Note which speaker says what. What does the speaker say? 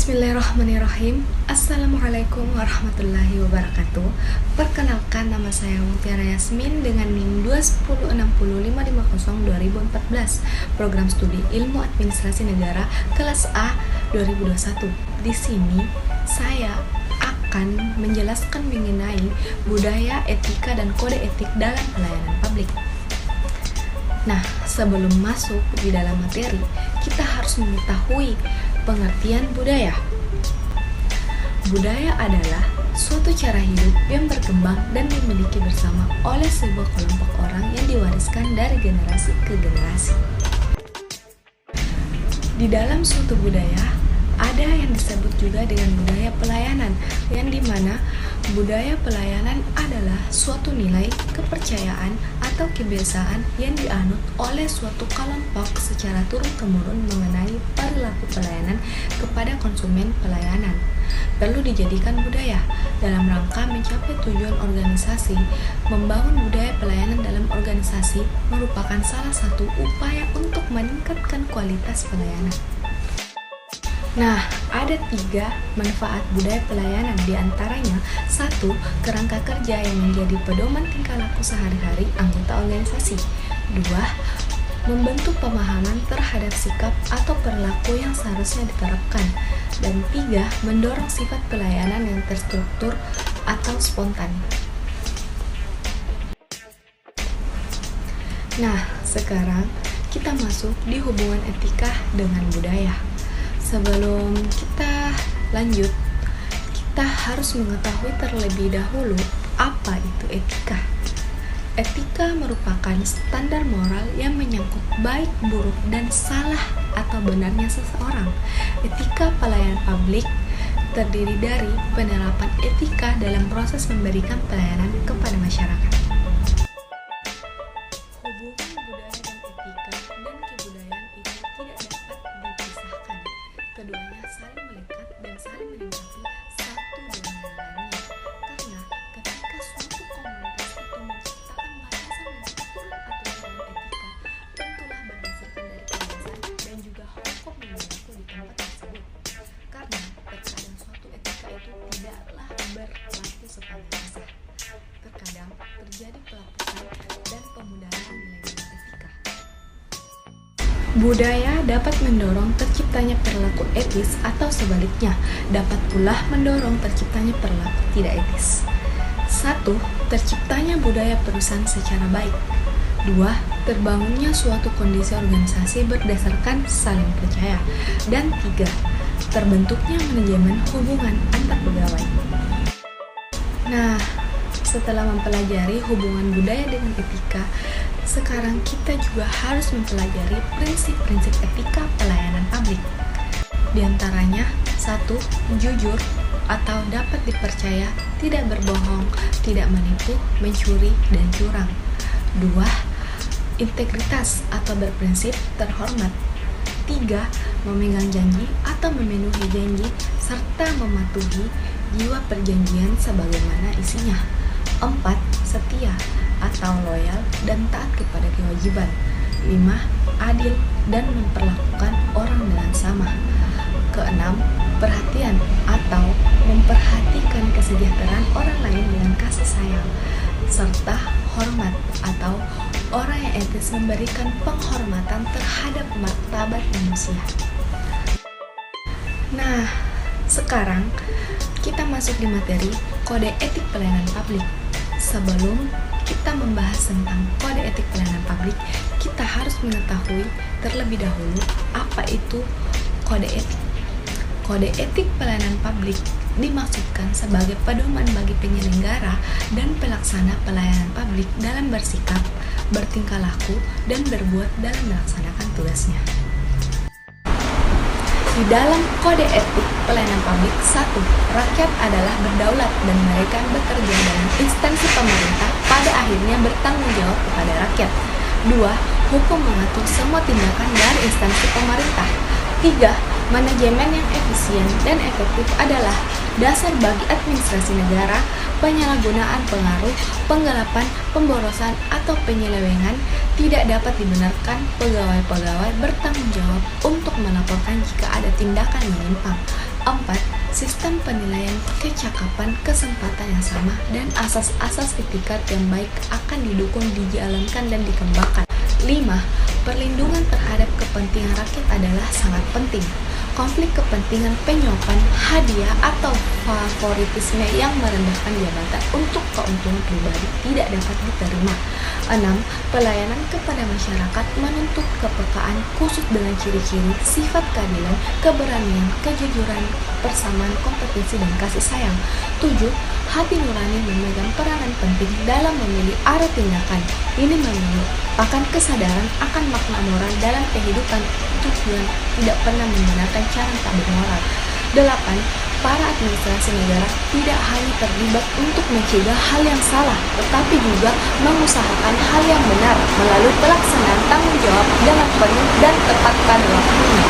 Speaker 1: Bismillahirrahmanirrahim. Assalamualaikum warahmatullahi wabarakatuh. Perkenalkan, nama saya Mutiara Yasmin dengan NIM 2106055502014, Program Studi Ilmu Administrasi Negara kelas A 2021. Di sini saya akan menjelaskan mengenai budaya, etika, dan kode etik dalam pelayanan publik. Nah, sebelum masuk di dalam materi, kita harus mengetahui pengertian budaya. Budaya adalah suatu cara hidup yang berkembang dan dimiliki bersama oleh sebuah kelompok orang yang diwariskan dari generasi ke generasi. Di dalam suatu budaya, ada yang disebut juga dengan budaya pelayanan, yang dimana budaya pelayanan adalah suatu nilai, kepercayaan, atau kebiasaan yang dianut oleh suatu kelompok secara turun-temurun mengenai perilaku pelayanan kepada konsumen pelayanan. Perlu dijadikan budaya dalam rangka mencapai tujuan organisasi. Membangun budaya pelayanan dalam organisasi merupakan salah satu upaya untuk meningkatkan kualitas pelayanan. Nah, ada 3 manfaat budaya pelayanan, diantaranya 1. Kerangka kerja yang menjadi pedoman tingkah laku sehari-hari anggota organisasi. 2. Membentuk pemahaman terhadap sikap atau perilaku yang seharusnya diterapkan. Dan 3. Mendorong sifat pelayanan yang terstruktur atau spontan. Nah, sekarang kita masuk di hubungan etika dengan budaya. Sebelum kita lanjut, kita harus mengetahui terlebih dahulu apa itu etika. Etika merupakan standar moral yang menyangkut baik, buruk, dan salah atau benarnya seseorang. Etika pelayanan publik terdiri dari penerapan etika dalam proses memberikan pelayanan kepada masyarakat. Hubungan budaya dan etika dan kebudayaan itu tidak dapat dipisahkan. Keduanya saling melekat dan saling melengkapi satu dengan yang lainnya. Karena ketika suatu komunitas itu menciptakan batasan dan aturan-aturan dalam etika, tentulah berdasarkan dari kebiasaan dan juga hukum yang berlaku di tempat tersebut. Karena terkadang suatu etika itu tidaklah berlaku sepanjang masa. Terkadang terjadi pelapusan dan pemudaran nilai-nilai etika. Budaya dapat mendorong terciptanya perilaku etis atau sebaliknya, dapat pula mendorong terciptanya perilaku tidak etis. 1. Terciptanya budaya perusahaan secara baik. 2. Terbangunnya suatu kondisi organisasi berdasarkan saling percaya. Dan 3. Terbentuknya manajemen hubungan antar pegawai. Nah, setelah mempelajari hubungan budaya dengan etika, sekarang kita juga harus mempelajari prinsip-prinsip etika pelayanan publik. Di antaranya, 1. Jujur atau dapat dipercaya, tidak berbohong, tidak menipu, mencuri, dan curang. 2. Integritas atau berprinsip, terhormat. 3. Memegang janji atau memenuhi janji, serta mematuhi jiwa perjanjian sebagaimana isinya. 4. Setia atau loyal dan taat kepada kewajiban. 5. Adil dan memperlakukan orang dengan sama. 6. Perhatian atau memperhatikan kesejahteraan orang lain dengan kasih sayang. Serta hormat atau orang yang etis memberikan penghormatan terhadap martabat manusia. Nah, sekarang kita masuk di materi kode etik pelayanan publik. Sebelum kita membahas tentang kode etik pelayanan publik, kita harus mengetahui terlebih dahulu apa itu kode etik. Kode etik pelayanan publik dimaksudkan sebagai pedoman bagi penyelenggara dan pelaksana pelayanan publik dalam bersikap, bertingkah laku, dan berbuat dalam melaksanakan tugasnya. Di dalam kode etik pelayanan publik, 1. Rakyat adalah berdaulat dan mereka bekerja dalam instansi pemerintah pada akhirnya bertanggung jawab kepada rakyat. 2. Hukum mengatur semua tindakan dari instansi pemerintah. 3. Manajemen yang efisien dan efektif adalah dasar bagi administrasi negara. Penyalahgunaan pengaruh, penggelapan, pemborosan, atau penyelewengan tidak dapat dibenarkan. Pegawai-pegawai bertanggung jawab untuk melaporkan jika ada tindakan menyimpang. 4. Sistem penilaian kecakapan, kesempatan yang sama, dan asas-asas etikat yang baik akan didukung, dijalankan, dan dikembangkan. 5. Perlindungan terhadap kepentingan rakyat adalah sangat penting. Konflik kepentingan, penyuapan, hadiah, atau favoritisme yang merendahkan jabatan untuk keuntungan pribadi tidak dapat diterima. 6. Pelayanan kepada masyarakat menuntut kepekaan khusus dengan ciri-ciri sifat keadilan, keberanian, kejujuran, persamaan kompetensi, dan kasih sayang. 7. Hati nurani memegang peranan penting dalam memilih arah tindakan. Ini merupakan kesadaran akan makna moral dalam kehidupan, tujuan tidak pernah menggunakan cara tak bermoral. 8. Para administrasi negara tidak hanya terlibat untuk mencegah hal yang salah, tetapi juga mengusahakan hal yang benar melalui pelaksanaan tanggung jawab dengan penuh dan tepat pada waktunya.